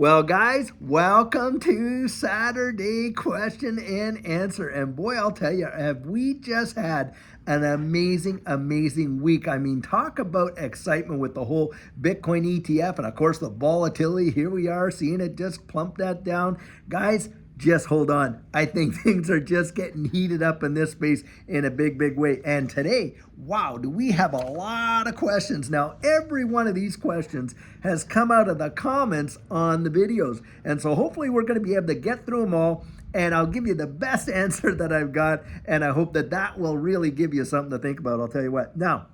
Well, guys, welcome to Saturday Question and Answer. And boy, I'll tell you, have we just had an amazing week. I mean, talk about excitement with the whole Bitcoin ETF and, of course, the volatility. Here we are seeing it just plump that down. Guys, just hold on. I think things are just getting heated up in this space in a big way. And today, wow, do we have a lot of questions. Now, every one of these questions has come out of the comments on the videos. And so hopefully we're going to be able to get through them all. And I'll give you the best answer that I've got. And I hope that that will really give you something to think about. I'll tell you what. Now,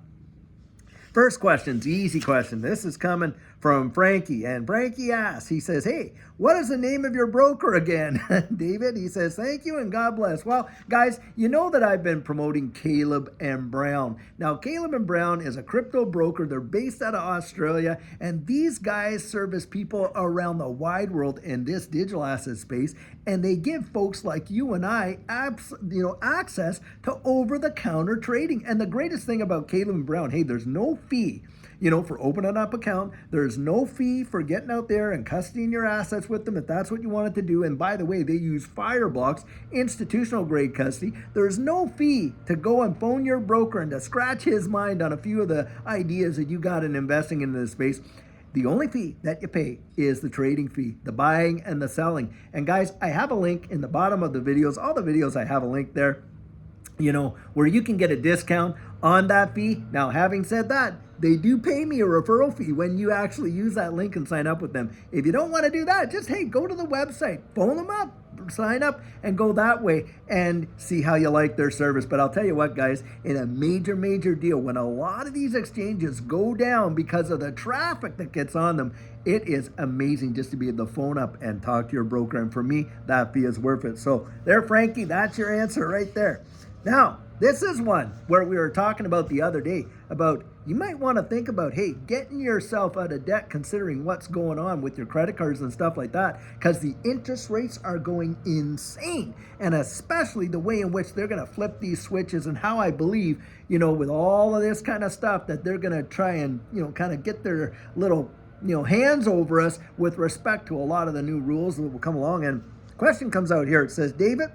first question, the easy question. This is coming from Frankie. And Frankie asks, he says, hey, what is the name of your broker again? David, he says, thank you and God bless. Well, guys, you know that I've been promoting Caleb and Brown. Now, Caleb and Brown is a crypto broker. They're based out of Australia. And these guys service people around the wide world in this digital asset space. And they give folks like you and I access to over-the-counter trading. And the greatest thing about Caleb and Brown, hey, there's no fee for opening up account. There's no fee for getting out there and custodying your assets with them if that's what you wanted to do. And by the way, they use Fireblocks, institutional grade custody. There's no fee to go and phone your broker and to scratch his mind on a few of the ideas that you got in investing in this space. The only fee that you pay is the trading fee, the buying and the selling. And guys, I have a link in the bottom of the videos. All the videos, I have a link there, where you can get a discount on that fee. Now, having said that, they do pay me a referral fee when you actually use that link and sign up with them. If you don't want to do that, just, hey, go to the website, phone them up, sign up, and go that way and see how you like their service. But I'll tell you what, guys, in a major deal, when a lot of these exchanges go down because of the traffic that gets on them, it is amazing just to be able to phone up and talk to your broker. And for me, that fee is worth it. So there, Frankie, that's your answer right there. Now, this is one where we were talking about the other day about you might want to think about, hey, getting yourself out of debt considering what's going on with your credit cards and stuff like that, because the interest rates are going insane, and especially the way in which they're going to flip these switches and how I believe, with all of this kind of stuff that they're going to try and, kind of get their little, hands over us with respect to a lot of the new rules that will come along. And the question comes out here. It says, David,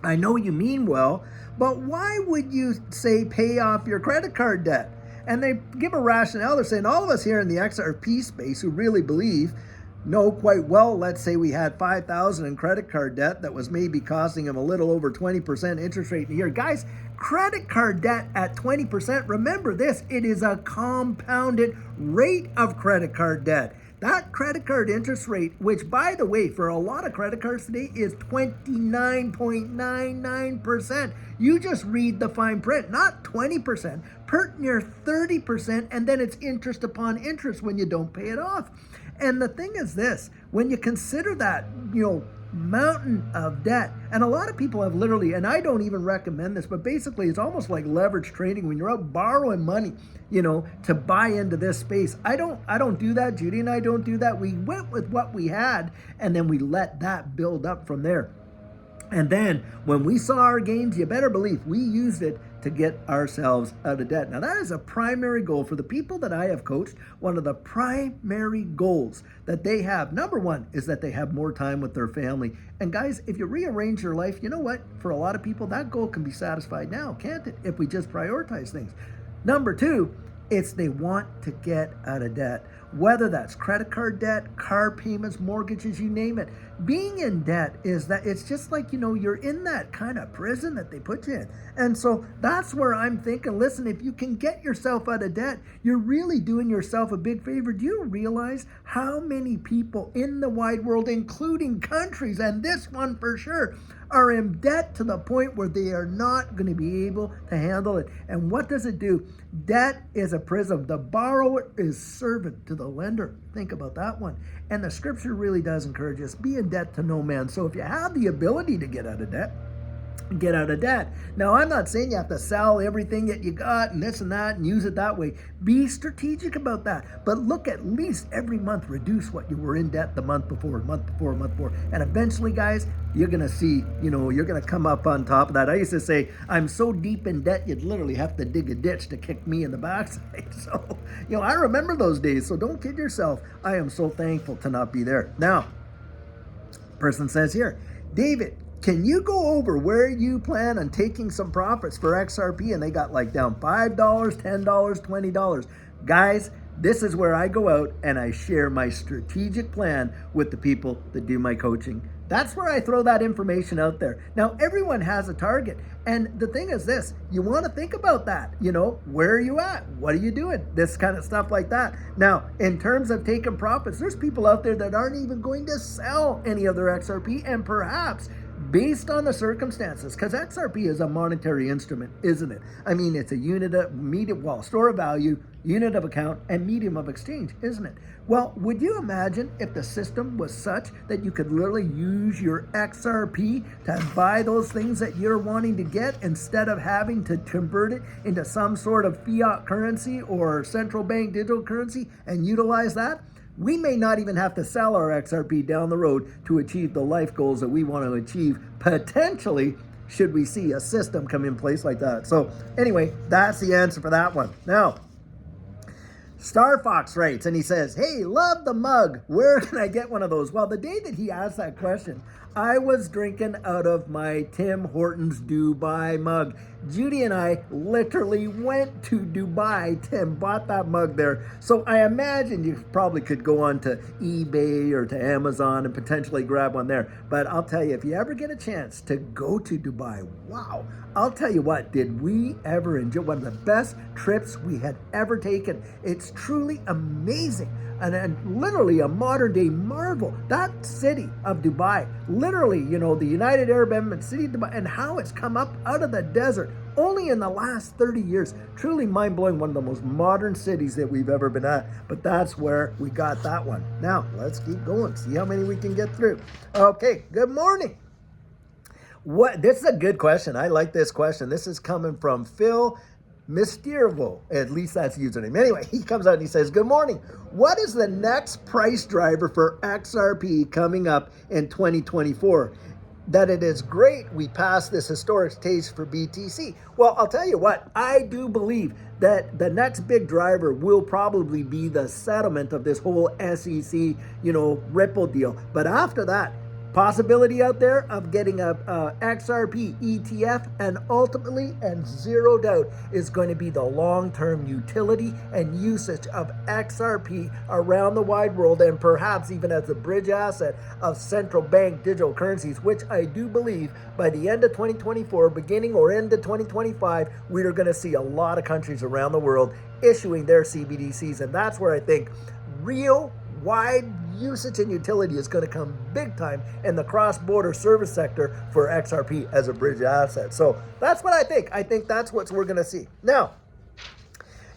I know you mean well, but why would you say pay off your credit card debt? And they give a rationale. They're saying all of us here in the XRP space who really know quite well, let's say we had $5,000 in credit card debt that was maybe costing them a little over 20% interest rate in a year. Guys, credit card debt at 20%, remember this, it is a compounded rate of credit card debt. That credit card interest rate, which, by the way, for a lot of credit cards today is 29.99%. You just read the fine print, not 20%, pert near 30%, and then it's interest upon interest when you don't pay it off. And the thing is this, when you consider that, mountain of debt, and a lot of people have literally, and I don't even recommend this, but basically it's almost like leverage trading when you're out borrowing money, to buy into this space. I don't do that. Judy and I don't do that. We went with what we had, and then we let that build up from there. And then when we saw our gains, you better believe we used it to get ourselves out of debt. Now, that is a primary goal for the people that I have coached. One of the primary goals that they have, number one, is that they have more time with their family. And guys, if you rearrange your life, you know what? For a lot of people, that goal can be satisfied now, can't it? If we just prioritize things. Number two, it's they want to get out of debt. Whether that's credit card debt, car payments, mortgages, you name it. Being in debt is that it's just like, you're in that kind of prison that they put you in. And so that's where I'm thinking, listen, if you can get yourself out of debt, you're really doing yourself a big favor. Do you realize how many people in the wide world, including countries, and this one for sure, are in debt to the point where they are not going to be able to handle it? And what does it do? Debt is a prison. The borrower is servant to the lender. Think about that one. And the scripture really does encourage us, be in debt to no man. So if you have the ability to get out of debt, get out of debt. Now, I'm not saying you have to sell everything that you got and this and that and use it that way. Be strategic about that. But look, at least every month, reduce what you were in debt the month before, month before, month before. And eventually, guys, you're going to see, you're going to come up on top of that. I used to say, I'm so deep in debt, you'd literally have to dig a ditch to kick me in the backside. So, I remember those days. So don't kid yourself. I am so thankful to not be there. Now, person says here, David, can you go over where you plan on taking some profits for XRP? And they got like down $5, $10, $20. Guys, this is where I go out and I share my strategic plan with the people that do my coaching. That's where I throw that information out there. Now, everyone has a target. And the thing is this, you want to think about that. Where are you at? What are you doing? This kind of stuff like that. Now, in terms of taking profits, there's people out there that aren't even going to sell any of their XRP, and perhaps based on the circumstances, because XRP is a monetary instrument, isn't it? I mean, it's a unit of store of value, unit of account, and medium of exchange, isn't it? Well, would you imagine if the system was such that you could literally use your XRP to buy those things that you're wanting to get instead of having to convert it into some sort of fiat currency or central bank digital currency and utilize that? We may not even have to sell our XRP down the road to achieve the life goals that we want to achieve, potentially, should we see a system come in place like that. So anyway, that's the answer for that one. Now, Star Fox writes, and he says, hey, love the mug. Where can I get one of those? Well, the day that he asked that question, I was drinking out of my Tim Hortons Dubai mug. Judy and I literally went to Dubai and bought that mug there. So I imagine you probably could go on to eBay or to Amazon and potentially grab one there. But I'll tell you, if you ever get a chance to go to Dubai, wow, I'll tell you what, did we ever enjoy one of the best trips we had ever taken. It's truly amazing. And literally a modern day marvel. That city of Dubai, literally, the United Arab Emirates city of Dubai, and how it's come up out of the desert only in the last 30 years. Truly mind-blowing, one of the most modern cities that we've ever been at. But that's where we got that one. Now, let's keep going. See how many we can get through. Okay, good morning. This is a good question. I like this question. This is coming from Phil Mystervo, at least that's the username. Anyway, he comes out and he says, good morning. What is the next price driver for XRP coming up in 2024? That it is great we passed this historic stage for BTC. Well, I'll tell you what, I do believe that the next big driver will probably be the settlement of this whole SEC, Ripple deal. But after that, possibility out there of getting a XRP ETF, and ultimately, and zero doubt, is going to be the long-term utility and usage of XRP around the wide world, and perhaps even as a bridge asset of central bank digital currencies, which I do believe by the end of 2024, beginning or end of 2025, we are going to see a lot of countries around the world issuing their CBDCs, and that's where I think real wide usage and utility is going to come big time in the cross-border service sector for XRP as a bridge asset. So that's what I think. I think that's what we're going to see. Now,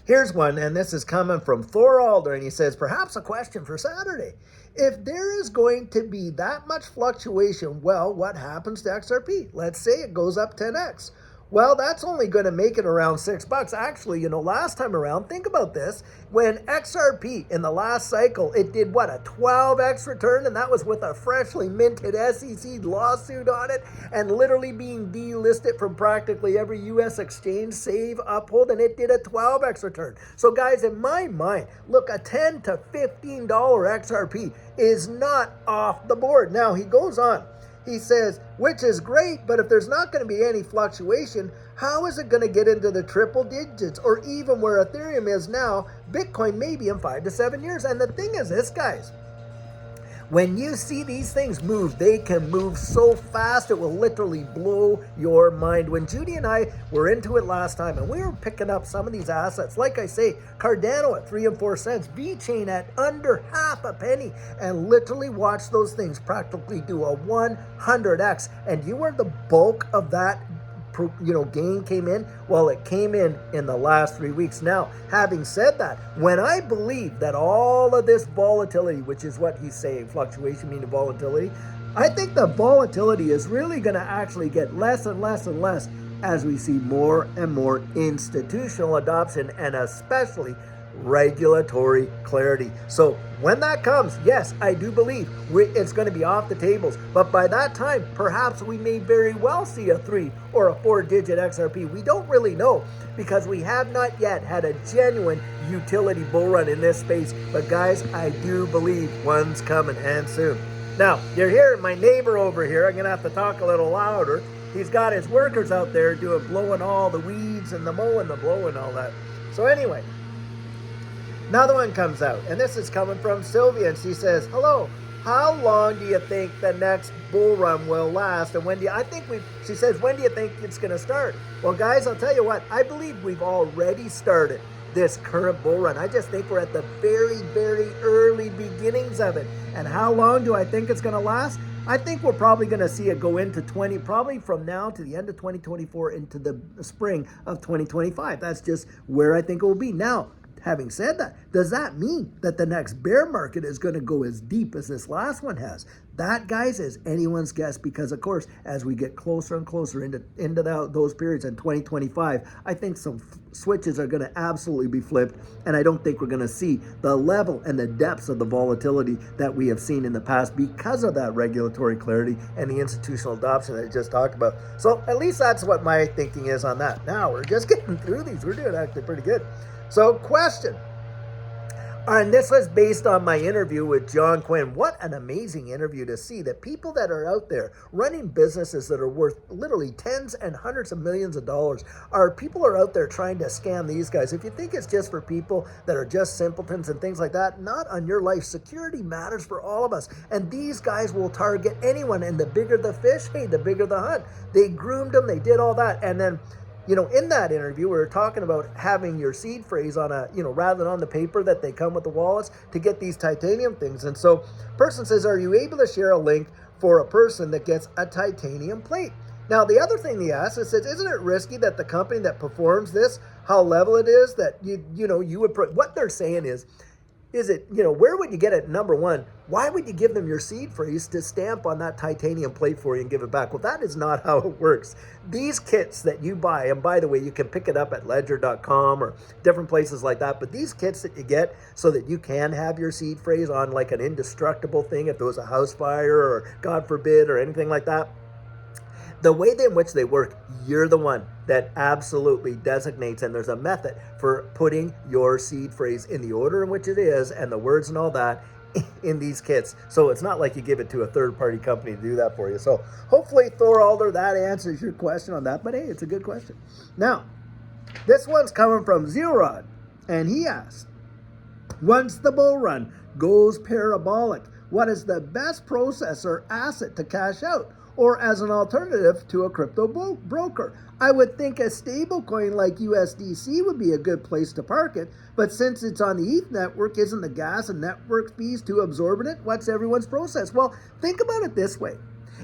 here's one, and this is coming from Thor Alder, and he says, perhaps a question for Saturday. If there is going to be that much fluctuation, well, what happens to XRP? Let's say it goes up 10x. Well, that's only going to make it around $6. Actually, last time around, think about this. When XRP in the last cycle, it did what, a 12x return? And that was with a freshly minted SEC lawsuit on it and literally being delisted from practically every U.S. exchange, save, uphold, and it did a 12x return. So guys, in my mind, look, a $10 to $15 XRP is not off the board. Now, he goes on. He says, which is great, but if there's not going to be any fluctuation, how is it going to get into the triple digits or even where Ethereum is now, Bitcoin maybe in 5 to 7 years? And the thing is this, guys, when you see these things move, they can move so fast, it will literally blow your mind. When Judy and I were into it last time and we were picking up some of these assets, like I say, Cardano at 3 and 4 cents, VeChain at under half a penny, and literally watch those things practically do a 100x. And you were the bulk of that gain came in? Well, it came in the last 3 weeks. Now, having said that, when I believe that all of this volatility, which is what he's saying, fluctuation meaning volatility, I think the volatility is really going to actually get less and less and less as we see more and more institutional adoption and especially regulatory clarity. So when that comes, yes, I do believe it's going to be off the tables. But by that time, perhaps we may very well see a 3 or a 4-digit XRP. We don't really know because we have not yet had a genuine utility bull run in this space. But guys, I do believe one's coming and soon. Now, you're hearing my neighbor over here. I'm going to have to talk a little louder. He's got his workers out there blowing all the weeds and the mowing, the blowing, all that. So anyway, another one comes out, and this is coming from Sylvia, and she says, hello, how long do you think the next bull run will last? And she says, when do you think it's going to start? Well, guys, I'll tell you what, I believe we've already started this current bull run. I just think we're at the very, very early beginnings of it. And how long do I think it's going to last? I think we're probably going to see it go into probably from now to the end of 2024 into the spring of 2025. That's just where I think it will be. Now, having said that, does that mean that the next bear market is going to go as deep as this last one has? That, guys, is anyone's guess because, of course, as we get closer and closer into those periods in 2025, I think some switches are going to absolutely be flipped, and I don't think we're going to see the level and the depths of the volatility that we have seen in the past because of that regulatory clarity and the institutional adoption that I just talked about. So at least that's what my thinking is on that. Now, we're just getting through these. We're doing actually pretty good. So, question. And this was based on my interview with John Quinn. What an amazing interview to see that people that are out there running businesses that are worth literally tens and hundreds of millions of dollars people are out there trying to scam these guys. If you think it's just for people that are just simpletons and things like that, not on your life. Security matters for all of us. And these guys will target anyone. And the bigger the fish, hey, the bigger the hunt. They groomed them. They did all that. And then, in that interview, we were talking about having your seed phrase on rather than on the paper that they come with the wallets to get these titanium things. And so person says, are you able to share a link for a person that gets a titanium plate? Now, the other thing he asked is, isn't it risky that the company that performs this, how level it is that you would, what they're saying is it, where would you get it? Number one, why would you give them your seed phrase to stamp on that titanium plate for you and give it back? Well, that is not how it works. These kits that you buy, and by the way, you can pick it up at ledger.com or different places like that, but these kits that you get so that you can have your seed phrase on like an indestructible thing if there was a house fire or God forbid or anything like that, the way in which they work, you're the one that absolutely designates, and there's a method for putting your seed phrase in the order in which it is and the words and all that in these kits. So it's not like you give it to a third-party company to do that for you. So hopefully, Thoralder, that answers your question on that. But hey, it's a good question. Now, this one's coming from Zerod, and he asked, once the bull run goes parabolic, what is the best process or asset to cash out? Or as an alternative to a crypto broker? I would think a stable coin like USDC would be a good place to park it, but since it's on the ETH network, isn't the gas and network fees too absorbent? What's everyone's process? Well, think about it this way.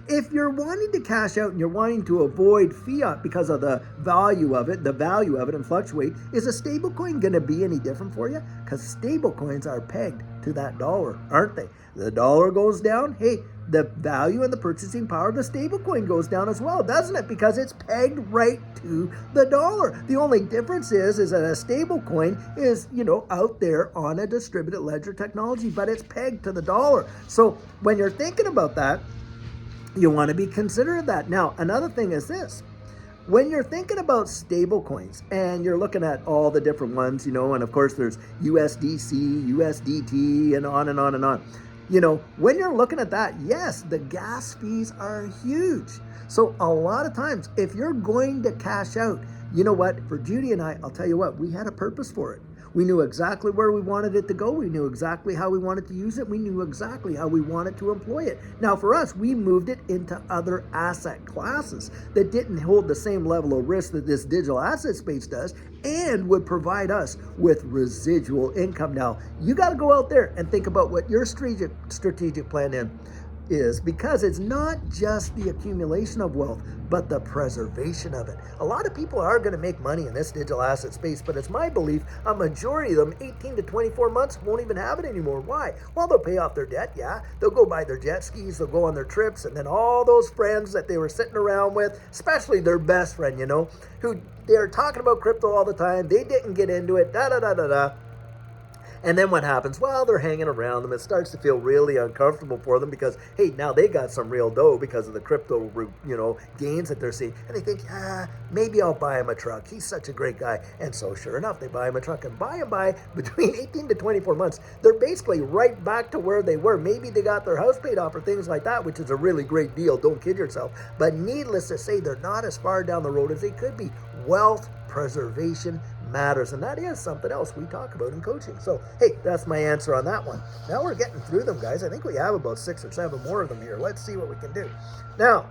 If you're wanting to cash out and you're wanting to avoid fiat because of the value of it and fluctuate, is a stable coin going to be any different for you? Because stable coins are pegged to that dollar, aren't they? The dollar goes down, hey, the value and the purchasing power of the stable coin goes down as well, doesn't it? Because it's pegged right to the dollar. The only difference is that a stable coin is, out there on a distributed ledger technology, but it's pegged to the dollar. So when you're thinking about that, you want to be considerate of that. Now, another thing is this. When you're thinking about stable coins and you're looking at all the different ones, and of course there's USDC, USDT, and on and on and on. When you're looking at that, yes, the gas fees are huge. So a lot of times, if you're going to cash out, you know what? For Judy and I'll tell you what, we had a purpose for it. We knew exactly where we wanted it to go. We knew exactly how we wanted to use it. We knew exactly how we wanted to employ it. Now, for us, we moved it into other asset classes that didn't hold the same level of risk that this digital asset space does and would provide us with residual income. Now, you got to go out there and think about what your strategic plan is. is because it's not just the accumulation of wealth, but the preservation of it. A lot of people are going to make money in this digital asset space, but it's my belief a majority of them, 18 to 24 months, won't even have it anymore. Why? Well, they'll pay off their debt, yeah. They'll go buy their jet skis, they'll go on their trips, and then all those friends that they were sitting around with, especially their best friend, who they're talking about crypto all the time, they didn't get into it, da-da-da-da-da. And then what happens? Well, they're hanging around them. It starts to feel really uncomfortable for them because, hey, now they got some real dough because of the crypto, gains that they're seeing. And they think, maybe I'll buy him a truck. He's such a great guy. And so sure enough, they buy him a truck. And by and by, between 18 to 24 months, they're basically right back to where they were. Maybe they got their house paid off or things like that, which is a really great deal. Don't kid yourself. But needless to say, they're not as far down the road as they could be. Wealth preservation matters, and that is something else we talk about in coaching. So hey, that's my answer on that one. Now we're getting through them, guys. I think we have about 6 or 7 more of them here. Let's see what we can do. Now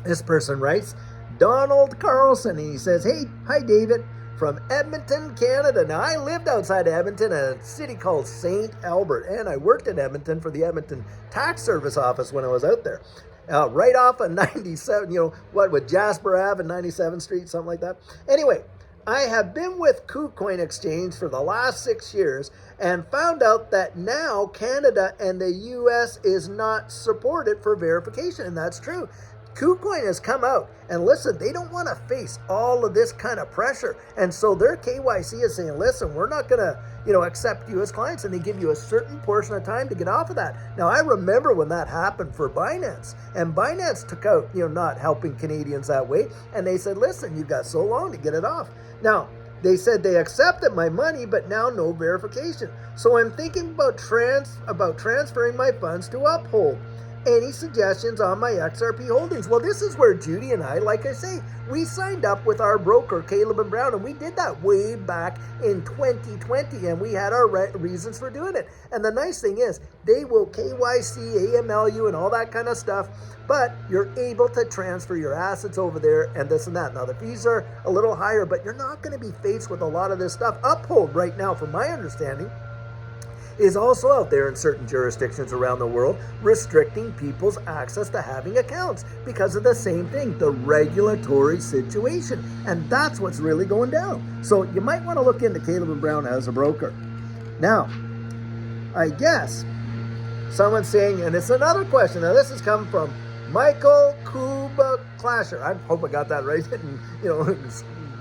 this person writes, Donald Carlson, and he says, hey, hi David, from Edmonton, Canada. Now I lived outside of Edmonton, a city called St. Albert, and I worked in Edmonton for the Edmonton Tax Service office when I was out there. Right off of 97, with Jasper Ave and 97th Street, something like that. Anyway, I have been with KuCoin Exchange for the last 6 years and found out that now Canada and the US is not supported for verification, and that's true. KuCoin has come out, and listen, they don't want to face all of this kind of pressure, and so their KYC is saying, listen, we're not going to accept you as clients, and they give you a certain portion of time to get off of that. Now, I remember when that happened for Binance, and Binance took out, not helping Canadians that way, and they said, listen, you got so long to get it off. Now, they said they accepted my money, but now no verification. So I'm thinking about transferring my funds to Uphold. Any suggestions on my XRP holdings? Well, this is where Judy and I, like I say, we signed up with our broker, Caleb and Brown, and we did that way back in 2020, and we had our reasons for doing it. And the nice thing is, they will KYC, AML and all that kind of stuff, but you're able to transfer your assets over there and this and that. Now, the fees are a little higher, but you're not going to be faced with a lot of this stuff. Uphold right now, from my understanding, is also out there in certain jurisdictions around the world, restricting people's access to having accounts because of the same thing, the regulatory situation. And that's what's really going down. So you might want to look into Caleb and Brown as a broker. Now, I guess someone's saying, and it's another question. Now, this is coming from Michael Kuba Clasher. I hope I got that right. And,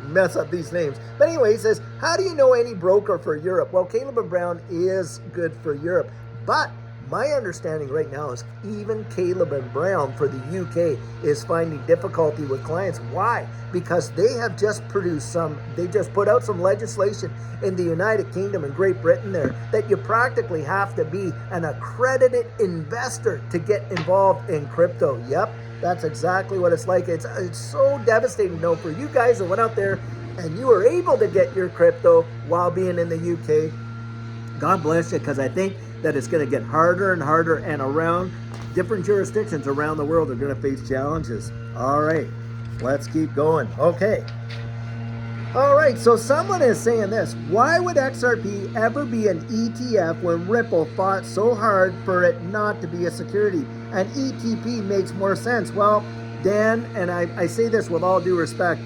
mess up these names. But anyway, he says, how do you know any broker for Europe? Well, Caleb and Brown is good for Europe, but my understanding right now is even Caleb and Brown for the UK is finding difficulty with clients. Why? Because they have just put out some legislation in the United Kingdom and Great Britain there that you practically have to be an accredited investor to get involved in crypto. Yep. That's exactly what it's like. It's so devastating to know for you guys that went out there and you were able to get your crypto while being in the UK. God bless you, because I think that it's going to get harder and harder, and around different jurisdictions around the world are going to face challenges. All right, let's keep going. Okay. All right, so someone is saying this. Why would XRP ever be an ETF when Ripple fought so hard for it not to be a security? And ETP makes more sense. Well, Dan, and I say this with all due respect,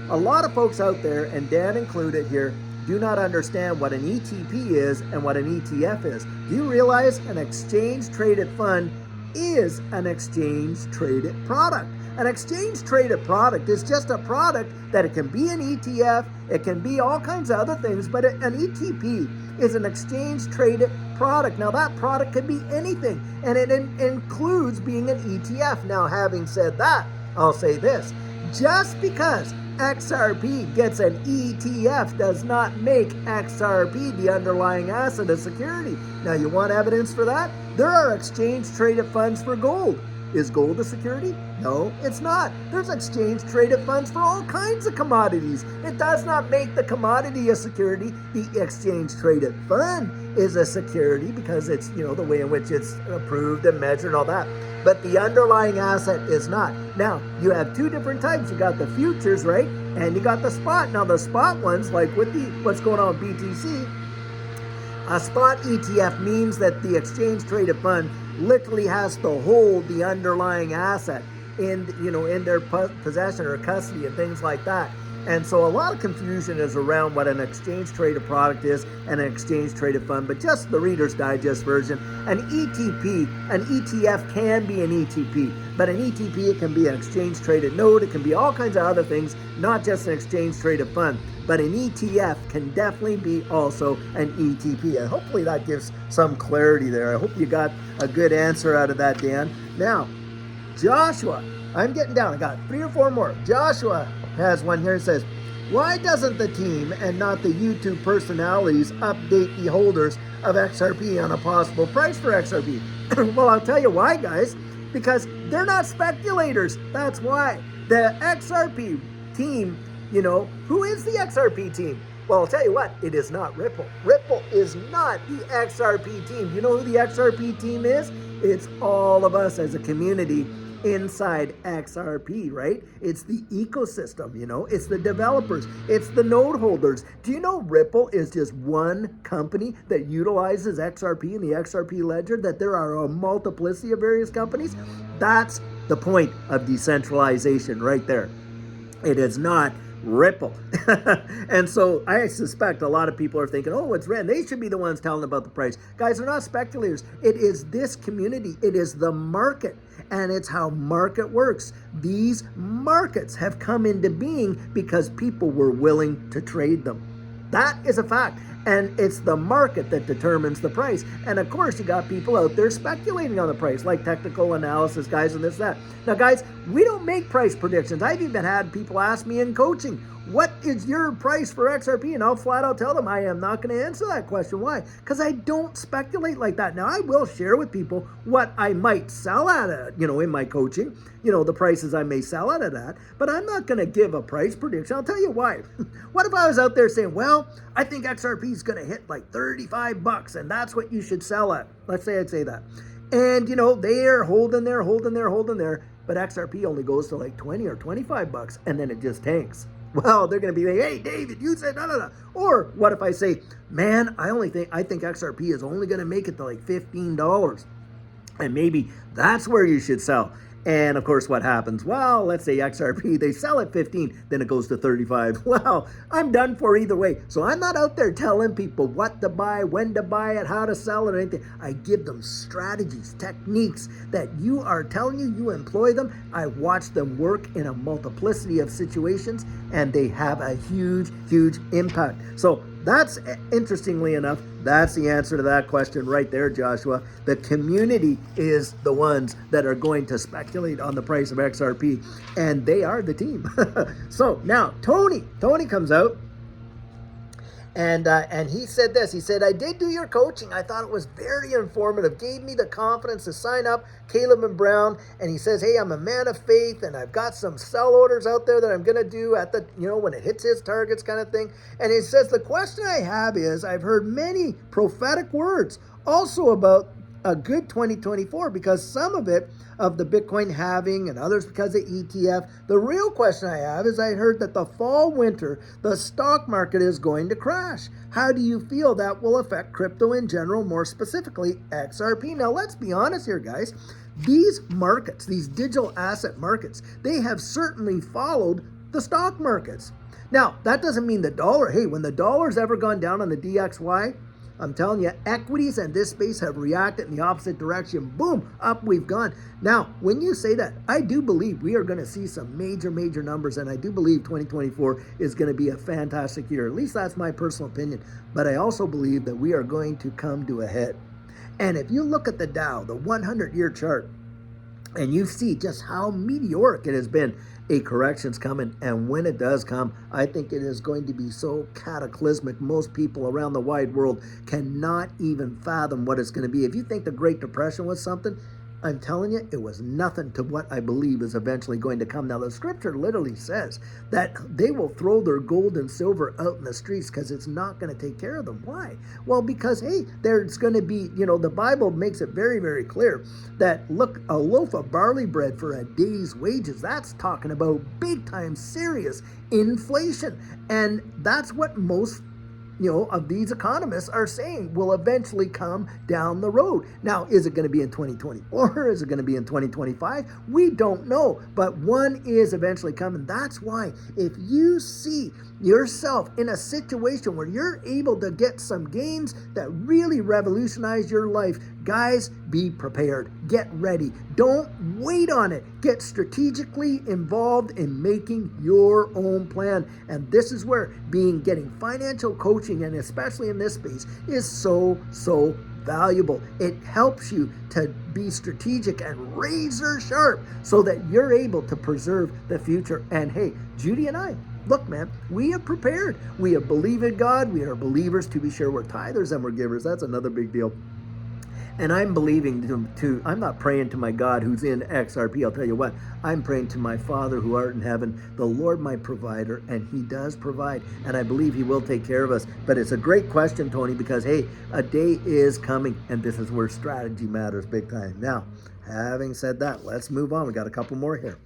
a lot of folks out there, and Dan included here, do not understand what an ETP is and what an ETF is. Do you realize an exchange-traded fund is an exchange-traded product? An exchange-traded product is just a product that it can be an ETF, it can be all kinds of other things, but an ETP is an exchange-traded product. Now, that product could be anything, and it includes being an ETF. Now, having said that, I'll say this. Just because XRP gets an ETF does not make XRP the underlying asset of security. Now, you want evidence for that? There are exchange-traded funds for gold. Is gold a security? No, it's not. There's exchange-traded funds for all kinds of commodities. It does not make the commodity a security. The exchange-traded fund is a security because it's, the way in which it's approved and measured and all that. But the underlying asset is not. Now, you have two different types. You got the futures, right? And you got the spot. Now, the spot ones, like with what's going on with BTC, a spot ETF means that the exchange-traded fund literally has to hold the underlying asset in their possession or custody and things like that. And so a lot of confusion is around what an exchange traded product is and an exchange traded fund, but just the Reader's Digest version, an ETF can be an ETP, but an ETP, it can be an exchange traded note, it can be all kinds of other things, not just an exchange traded fund. But an ETF can definitely be also an ETP. And hopefully that gives some clarity there. I hope you got a good answer out of that, Dan. Now, Joshua, I'm getting down. I got 3 or 4 more. Joshua has one here. It says, why doesn't the team and not the YouTube personalities update the holders of XRP on a possible price for XRP? Well, I'll tell you why, guys. Because they're not speculators. That's why. The XRP team, who is the XRP team? Well, I'll tell you what, it is not Ripple. Ripple is not the XRP team. You know who the XRP team is? It's all of us as a community inside XRP, right? It's the ecosystem, it's the developers, it's the node holders. Do you know Ripple is just one company that utilizes XRP in the XRP ledger, that there are a multiplicity of various companies? That's the point of decentralization right there. It is not Ripple. And so I suspect a lot of people are thinking, oh, it's Red. They should be the ones telling about the price. Guys, they're not speculators. It is this community. It is the market. And it's how market works. These markets have come into being because people were willing to trade them. That is a fact. And it's the market that determines the price. And of course, you got people out there speculating on the price, like technical analysis guys and this, that. Now, guys, we don't make price predictions. I've even had people ask me in coaching, what is your price for XRP? And I'll flat out tell them I am not going to answer that question. Why? Because I don't speculate like that. Now, I will share with people what I might sell at, in my coaching, the prices I may sell at at, but I'm not going to give a price prediction. I'll tell you why. What if I was out there saying, well, I think XRP is going to hit like $35 and that's what you should sell at. Let's say I'd say that. And, they're holding there, but XRP only goes to like 20 or $25 and then it just tanks. Well, they're going to be like, hey, David, you said no. Or what if I say, man, I think XRP is only going to make it to like $15 and maybe that's where you should sell. And of course, what happens? Well, let's say XRP, they sell at 15, then it goes to 35. Well, I'm done for either way. So I'm not out there telling people what to buy, when to buy it, how to sell it, or anything. I give them strategies, techniques that you are telling you employ them. I watch them work in a multiplicity of situations, and they have a huge, huge impact. So that's, interestingly enough, that's the answer to that question right there, Joshua. The community is the ones that are going to speculate on the price of XRP, and they are the team. So now Tony comes out, and he said this. He said, I did do your coaching. I thought it was very informative. Gave me the confidence to sign up, Caleb and Brown. And he says, hey, I'm a man of faith, and I've got some sell orders out there that I'm going to do at the, when it hits his targets kind of thing. And he says, the question I have is, I've heard many prophetic words also about a good 2024 because some of it of the Bitcoin halving and others because of ETF. The real question I have is I heard that the fall winter, the stock market is going to crash. How do you feel that will affect crypto in general, more specifically XRP? Now, let's be honest here, guys. These markets, these digital asset markets, they have certainly followed the stock markets. Now, that doesn't mean the dollar, hey, when the dollar's ever gone down on the DXY, I'm telling you, equities and this space have reacted in the opposite direction. Boom, up we've gone. Now, when you say that, I do believe we are going to see some major, major numbers, and I do believe 2024 is going to be a fantastic year. At least that's my personal opinion. But I also believe that we are going to come to a head. And if you look at the Dow, the 100-year chart, and you see just how meteoric it has been, a correction's coming, and when it does come, I think it is going to be so cataclysmic. Most people around the wide world cannot even fathom what it's going to be. If you think the Great Depression was something, I'm telling you, it was nothing to what I believe is eventually going to come. Now, the scripture literally says that they will throw their gold and silver out in the streets because it's not going to take care of them. Why? Well, because, hey, there's going to be, the Bible makes it very, very clear that, look, a loaf of barley bread for a day's wages, that's talking about big time serious inflation. And that's what most of these economists are saying will eventually come down the road. Now, is it going to be in 2024? Is it going to be in 2025? We don't know, but one is eventually coming. That's why if you see yourself in a situation where you're able to get some gains that really revolutionize your life, guys, be prepared. Get ready. Don't wait on it. Get strategically involved in making your own plan. And this is where getting financial coaching, and especially in this space, is so valuable. It helps you to be strategic and razor sharp so that you're able to preserve the future. And hey, Judy and I, look, man, we have prepared. We have believed in God. We are believers, to be sure. We're tithers and we're givers. That's another big deal. And I'm believing I'm not praying to my God who's in XRP. I'll tell you what, I'm praying to my Father who art in heaven, the Lord my provider, and he does provide. And I believe he will take care of us. But it's a great question, Tony, because, hey, a day is coming, and this is where strategy matters big time. Now, having said that, let's move on. We got a couple more here.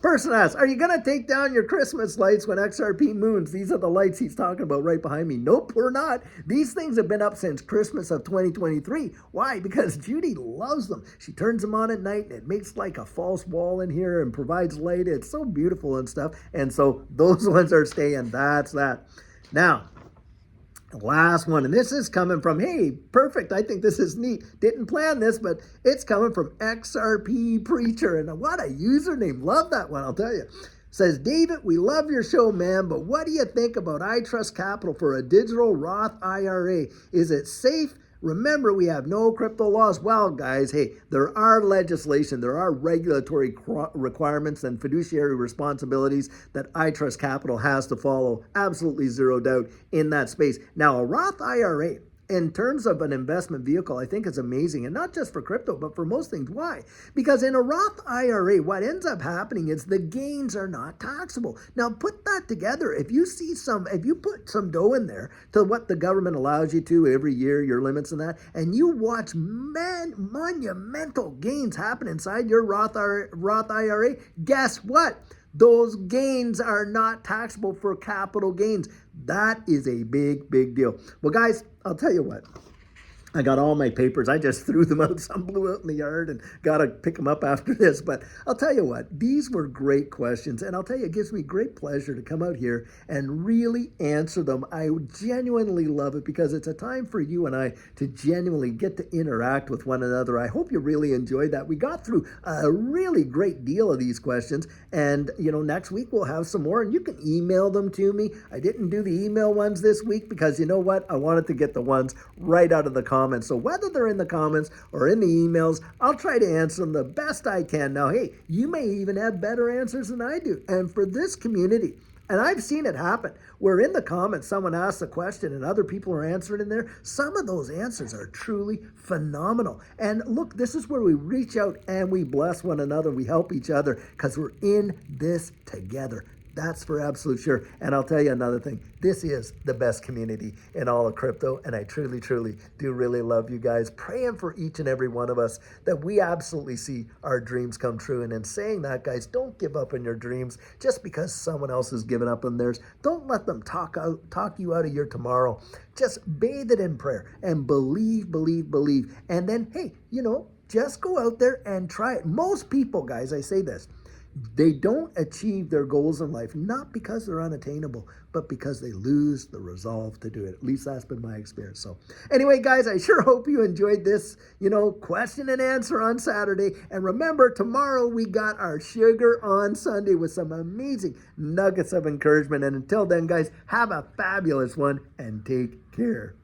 Person asks, are you going to take down your Christmas lights when XRP moons? These are the lights he's talking about right behind me. Nope, we're not. These things have been up since Christmas of 2023. Why? Because Judy loves them. She turns them on at night and it makes like a false wall in here and provides light. It's so beautiful and stuff. And so those ones are staying. That's that. Now, last one, and this is coming from, hey, perfect, I think this is neat. Didn't plan this, but it's coming from XRP Preacher, and what a username. Love that one, I'll tell you. Says, David, we love your show, man, but what do you think about I Trust Capital for a digital Roth IRA? Is it safe? Remember, we have no crypto laws. Well, guys, hey, there are legislation, there are regulatory requirements and fiduciary responsibilities that I Trust Capital has to follow. Absolutely zero doubt in that space. Now, a Roth IRA, in terms of an investment vehicle, I think is amazing, and not just for crypto, but for most things. Why? Because in a Roth IRA, what ends up happening is the gains are not taxable. Now, put that together. If you put some dough in there to what the government allows you to every year, your limits and that, and you watch monumental gains happen inside your Roth IRA, guess what? Those gains are not taxable for capital gains. That is a big, big deal. Well, guys, I'll tell you what. I got all my papers. I just threw them out. Some blew out in the yard and got to pick them up after this. But I'll tell you what, these were great questions. And I'll tell you, it gives me great pleasure to come out here and really answer them. I genuinely love it because it's a time for you and I to genuinely get to interact with one another. I hope you really enjoyed that. We got through a really great deal of these questions. And, next week we'll have some more. And you can email them to me. I didn't do the email ones this week because you know what? I wanted to get the ones right out of the comments. So whether they're in the comments or in the emails, I'll try to answer them the best I can. Now, hey, you may even have better answers than I do. And for this community, and I've seen it happen, where in the comments someone asks a question and other people are answering in there, some of those answers are truly phenomenal. And look, this is where we reach out and we bless one another. We help each other because we're in this together. That's for absolute sure. And I'll tell you another thing. This is the best community in all of crypto. And I truly, truly do really love you guys. Praying for each and every one of us that we absolutely see our dreams come true. And in saying that, guys, don't give up on your dreams just because someone else has given up on theirs. Don't let them talk you out of your tomorrow. Just bathe it in prayer and believe. And then, hey, just go out there and try it. Most people, guys, I say this, they don't achieve their goals in life, not because they're unattainable, but because they lose the resolve to do it. At least that's been my experience. So anyway, guys, I sure hope you enjoyed this, question and answer on Saturday. And remember, tomorrow we got our Sugar on Sunday with some amazing nuggets of encouragement. And until then, guys, have a fabulous one and take care.